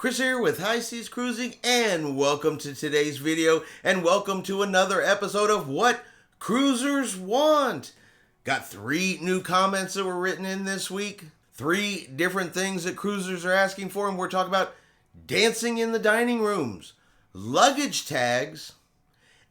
Chris here with High Seas Cruising, and welcome to today's video, and welcome to another episode of What Cruisers Want. Got 3 new comments that were written in this week, 3 different things that cruisers are asking for, and we're talking about dancing in the dining rooms, luggage tags,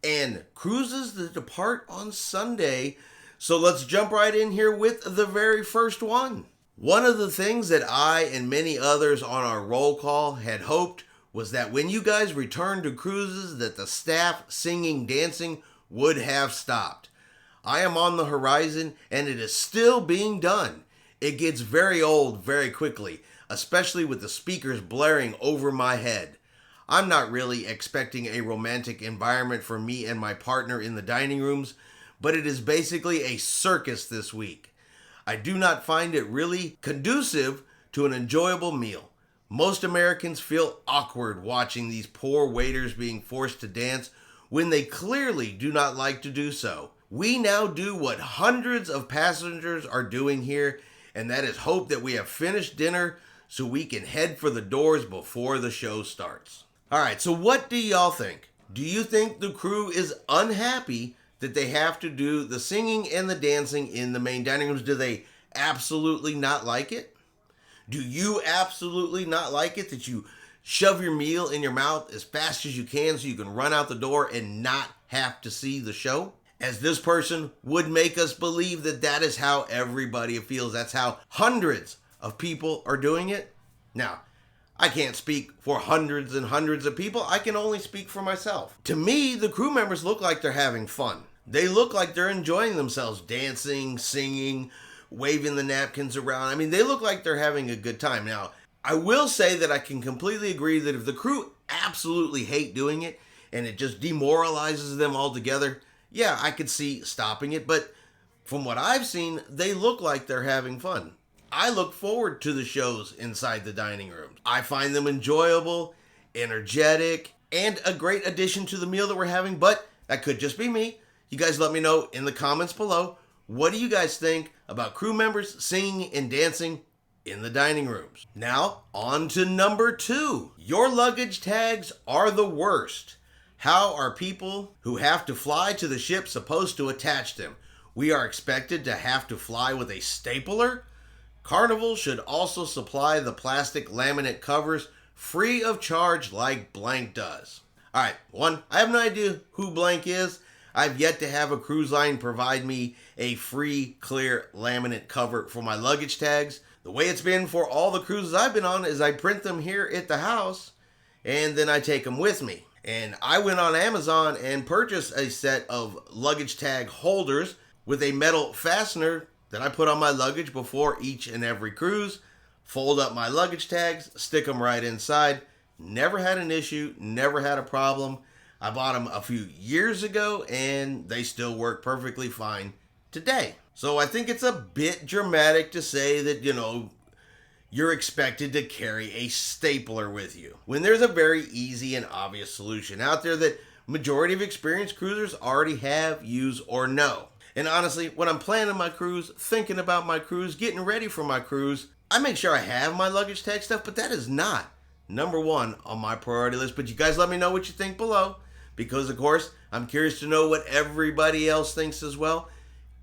and cruises that depart on Sunday. So let's jump right in here with the very first one. One of the things that I and many others on our roll call had hoped was that when you guys returned to cruises that the staff singing, dancing would have stopped. I am on the horizon and it is still being done. It gets very old very quickly, especially with the speakers blaring over my head. I'm not really expecting a romantic environment for me and my partner in the dining rooms, but it is basically a circus this week. I do not find it really conducive to an enjoyable meal. Most Americans feel awkward watching these poor waiters being forced to dance when they clearly do not like to do so. We now do what hundreds of passengers are doing here, and that is hope that we have finished dinner so we can head for the doors before the show starts. Alright, so what do y'all think? Do you think the crew is unhappy that they have to do the singing and the dancing in the main dining rooms? Do they absolutely not like it? Do you absolutely not like it that you shove your meal in your mouth as fast as you can so you can run out the door and not have to see the show? As this person would make us believe that that is how everybody feels. That's how hundreds of people are doing it. Now, I can't speak for hundreds and hundreds of people. I can only speak for myself. To me, the crew members look like they're having fun. They look like they're enjoying themselves, dancing, singing, waving the napkins around. I mean, they look like they're having a good time. Now, I will say that I can completely agree that if the crew absolutely hate doing it and it just demoralizes them altogether, yeah, I could see stopping it. But from what I've seen, they look like they're having fun. I look forward to the shows inside the dining rooms. I find them enjoyable, energetic, and a great addition to the meal that we're having, but that could just be me. You guys let me know in the comments below. What do you guys think about crew members singing and dancing in the dining rooms? Now, on to number 2. Your luggage tags are the worst. How are people who have to fly to the ship supposed to attach them? We are expected to have to fly with a stapler? Carnival should also supply the plastic laminate covers free of charge like Blank does. Alright, one, I have no idea who Blank is. I've yet to have a cruise line provide me a free, clear laminate cover for my luggage tags. The way it's been for all the cruises I've been on is I print them here at the house, and then I take them with me. And I went on Amazon and purchased a set of luggage tag holders with a metal fastener that I put on my luggage before each and every cruise, fold up my luggage tags, stick them right inside. Never had an issue, never had a problem. I bought them a few years ago and they still work perfectly fine today. So I think it's a bit dramatic to say that, you're expected to carry a stapler with you, when there's a very easy and obvious solution out there that majority of experienced cruisers already have, use, or know. And honestly, when I'm planning my cruise, thinking about my cruise, getting ready for my cruise, I make sure I have my luggage tag stuff, but that is not number 1 on my priority list. But you guys let me know what you think below, because of course, I'm curious to know what everybody else thinks as well.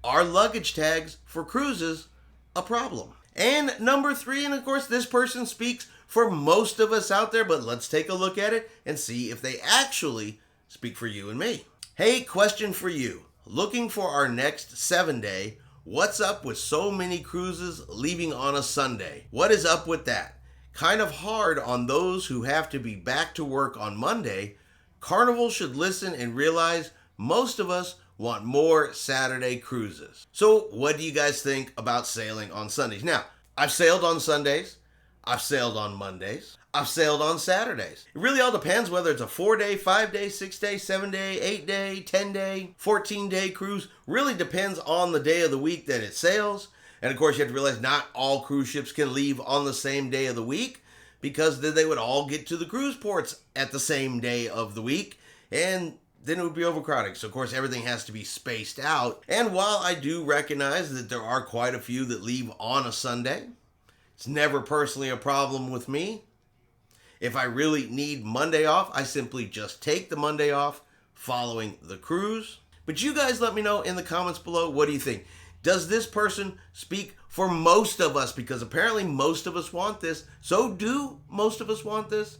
Are luggage tags for cruises a problem? And number 3, and of course this person speaks for most of us out there, but let's take a look at it and see if they actually speak for you and me. Hey, question for you. Looking for our next 7-day, what's up with so many cruises leaving on a Sunday? What is up with that? Kind of hard on those who have to be back to work on Monday. Carnival should listen and realize most of us want more Saturday cruises. So what do you guys think about sailing on Sundays? Now, I've sailed on Sundays, I've sailed on Mondays, I've sailed on Saturdays. It really all depends whether it's a 4-day, 5-day, 6-day, 7-day, 8-day, 10-day, 14-day cruise. Really depends on the day of the week that it sails. And of course you have to realize not all cruise ships can leave on the same day of the week, because then they would all get to the cruise ports at the same day of the week, and then it would be overcrowding. So of course everything has to be spaced out. And while I do recognize that there are quite a few that leave on a Sunday, it's never personally a problem with me. If I really need Monday off, I simply just take the Monday off following the cruise. But you guys let me know in the comments below, what do you think? Does this person speak for most of us? Because apparently most of us want this. So do most of us want this?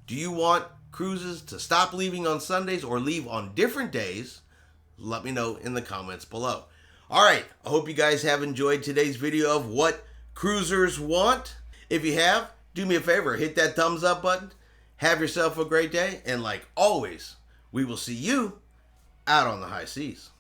Do you want cruises to stop leaving on Sundays or leave on different days? Let me know in the comments below. All right, I hope you guys have enjoyed today's video of what cruisers want. If you have, do me a favor, hit that thumbs up button. Have yourself a great day. And like always, we will see you out on the high seas.